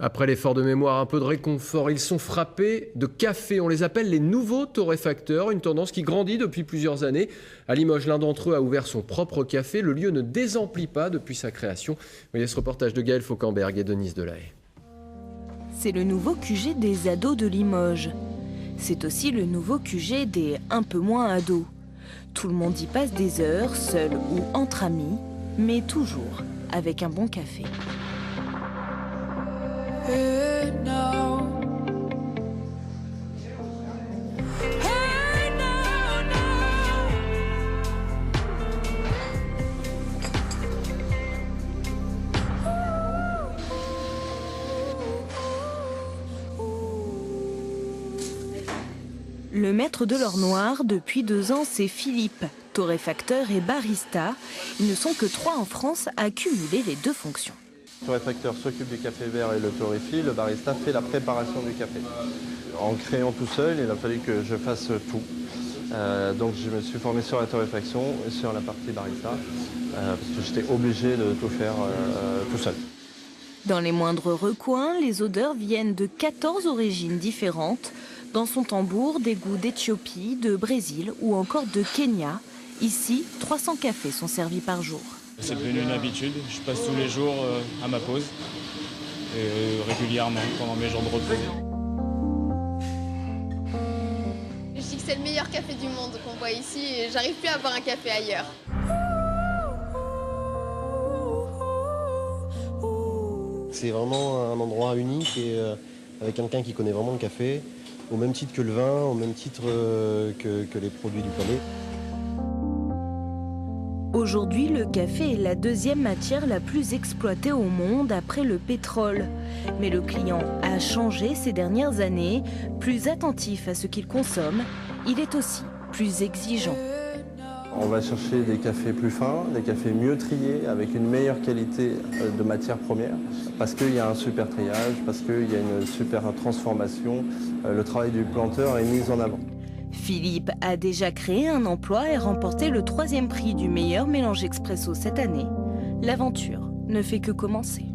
Après l'effort de mémoire, un peu de réconfort, ils sont frappés de café. On les appelle les nouveaux torréfacteurs, une tendance qui grandit depuis plusieurs années. À Limoges, l'un d'entre eux a ouvert son propre café. Le lieu ne désemplit pas depuis sa création. Voyez ce reportage de Gaël Fauquemberg et Denise Delahaye. C'est le nouveau QG des ados de Limoges. C'est aussi le nouveau QG des un peu moins ados. Tout le monde y passe des heures, seul ou entre amis, mais toujours avec un bon café. Le maître de l'or noir, depuis 2 ans, c'est Philippe, torréfacteur et barista. Ils ne sont que 3 en France à cumuler les 2 fonctions. Le torréfacteur s'occupe du café vert et le torréfie, le barista fait la préparation du café. En créant tout seul, il a fallu que je fasse tout. Donc je me suis formé sur la torréfaction et sur la partie barista, parce que j'étais obligé de tout faire tout seul. Dans les moindres recoins, les odeurs viennent de 14 origines différentes. Dans son tambour, des goûts d'Éthiopie, de Brésil ou encore de Kenya. Ici, 300 cafés sont servis par jour. C'est devenu une habitude, je passe tous les jours à ma pause, et régulièrement pendant mes jours de repos. Je dis que c'est le meilleur café du monde qu'on voit ici et j'arrive plus à boire un café ailleurs. C'est vraiment un endroit unique et avec quelqu'un qui connaît vraiment le café, au même titre que le vin, au même titre que les produits du palais. Aujourd'hui, le café est la 2e matière la plus exploitée au monde après le pétrole. Mais le client a changé ces dernières années, plus attentif à ce qu'il consomme. Il est aussi plus exigeant. On va chercher des cafés plus fins, des cafés mieux triés, avec une meilleure qualité de matière première, parce qu'il y a un super triage, parce qu'il y a une super transformation. Le travail du planteur est mis en avant. Philippe a déjà créé un emploi et remporté le 3e prix du meilleur mélange expresso cette année. L'aventure ne fait que commencer.